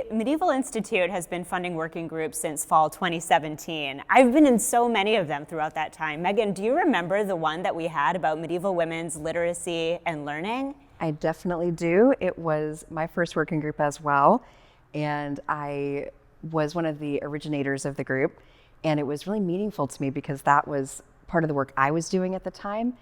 The Medieval Institute has been funding working groups since fall 2017. I've been in so many of them throughout that time. Megan, do you remember the one that we had about medieval women's literacy and learning? I definitely do. It was my first working group as well, and I was one of the originators of the group, and it was really meaningful to me because that was part of the work I was doing at the time,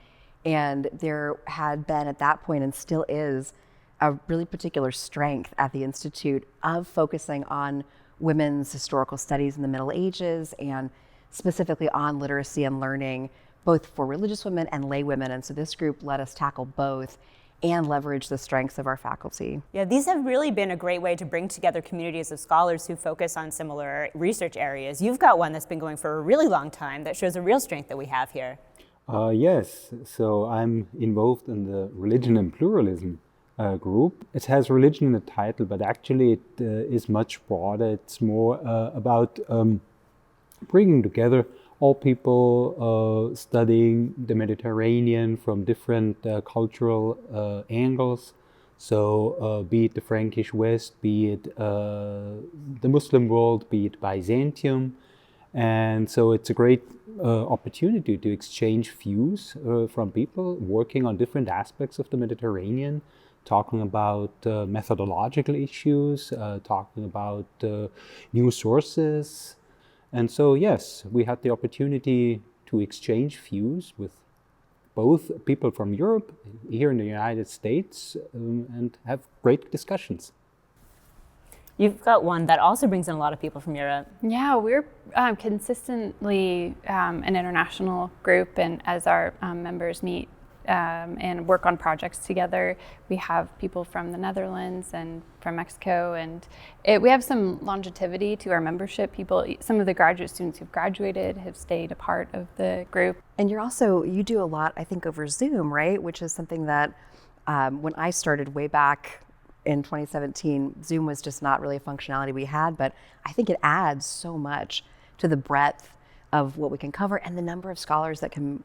and there had been at that point, and still is, a really particular strength at the Institute of focusing on women's historical studies in the Middle Ages and specifically on literacy and learning, both for religious women and lay women. And so this group let us tackle both and leverage the strengths of our faculty. Yeah, these have really been a great way to bring together communities of scholars who focus on similar research areas. You've got one that's been going for a really long time that shows a real strength that we have here. Yes, so I'm involved in the Religion and Pluralism group. It has religion in the title, but actually it is much broader. It's more about bringing together all people studying the Mediterranean from different cultural angles. So be it the Frankish West, be it the Muslim world, be it Byzantium. And so it's a great opportunity to exchange views from people working on different aspects of the Mediterranean, talking about methodological issues, talking about new sources. And so, yes, we had the opportunity to exchange views with both people from Europe, here in the United States, and have great discussions. You've got one that also brings in a lot of people from Europe. Yeah, we're consistently an international group, and as our members meet and work on projects together, we have people from the Netherlands and from Mexico, and we have some longevity to our membership. Some of the graduate students who've graduated have stayed a part of the group. And you do a lot, I think, over Zoom, right? Which is something that when I started way back in 2017, Zoom was just not really a functionality we had, but I think it adds so much to the breadth of what we can cover and the number of scholars that can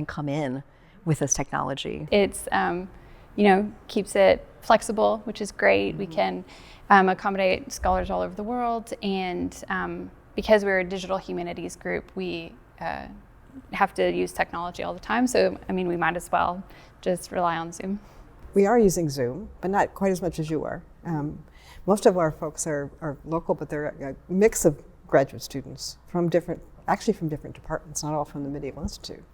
come in with this technology. It's keeps it flexible, which is great. Mm-hmm. We can accommodate scholars all over the world, and because we're a digital humanities group, we have to use technology all the time. So we might as well just rely on Zoom. We are using Zoom, but not quite as much as you are. Most of our folks are local, but they're a mix of graduate students from different departments, not all from the Medieval Institute.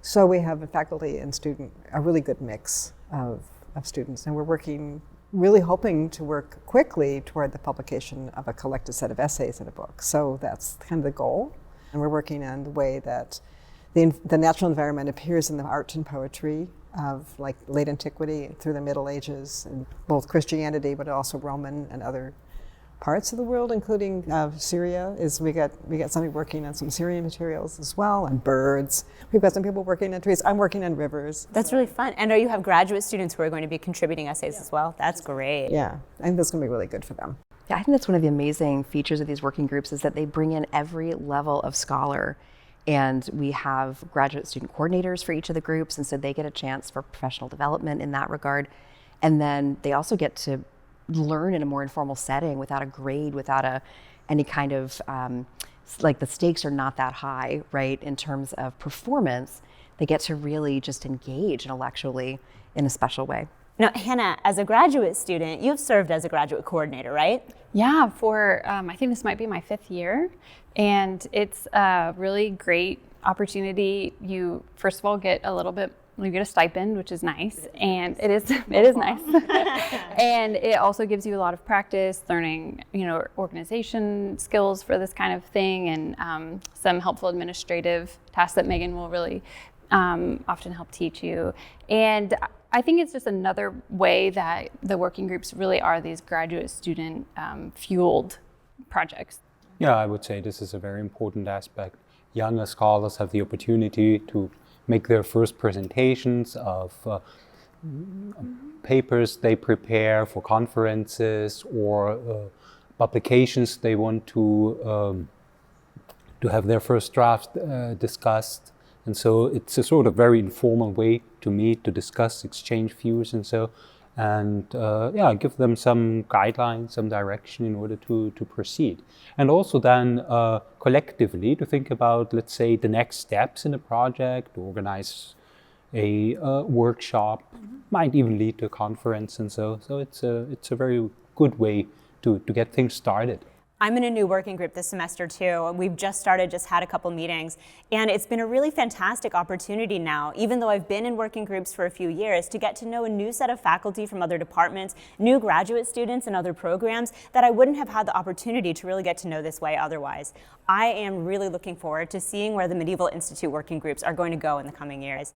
So we have a faculty and student, a really good mix of students, and we're really hoping to work quickly toward the publication of a collected set of essays in a book. So that's kind of the goal. And we're working on the way that the natural environment appears in the art and poetry of like late antiquity through the Middle Ages, and both Christianity, but also Roman and other parts of the world, including Syria. We got somebody working on some Syrian materials as well, and birds. We've got some people working on trees. I'm working on rivers. That's really fun. And you have graduate students who are going to be contributing essays as well. That's great. Yeah, I think that's going to be really good for them. Yeah, I think that's one of the amazing features of these working groups is that they bring in every level of scholar. And we have graduate student coordinators for each of the groups, and so they get a chance for professional development in that regard. And then they also get to learn in a more informal setting without a grade, without any kind of, the stakes are not that high, right, in terms of performance. They get to really just engage intellectually in a special way. Now, Hannah, as a graduate student, you've served as a graduate coordinator, right? Yeah, for I think this might be my 5th year, and it's a really great opportunity. You, first of all, get a stipend, which is nice, and it is nice. And it also gives you a lot of practice learning, organization skills for this kind of thing, and some helpful administrative tasks that Megan will really often help teach you. And I think it's just another way that the working groups really are these graduate student fueled projects. Yeah, I would say this is a very important aspect. Younger scholars have the opportunity to make their first presentations of papers they prepare for conferences or publications they want to have their first draft discussed. And so it's a sort of very informal way to meet, to discuss, exchange views. And so and yeah, give them some guidelines, some direction in order to proceed. And also then collectively to think about, let's say, the next steps in the project, organize a workshop, might even lead to a conference, and so it's a very good way to get things started. I'm in a new working group this semester too. We've just had a couple meetings, and it's been a really fantastic opportunity now, even though I've been in working groups for a few years, to get to know a new set of faculty from other departments, new graduate students and other programs that I wouldn't have had the opportunity to really get to know this way otherwise. I am really looking forward to seeing where the Medieval Institute working groups are going to go in the coming years.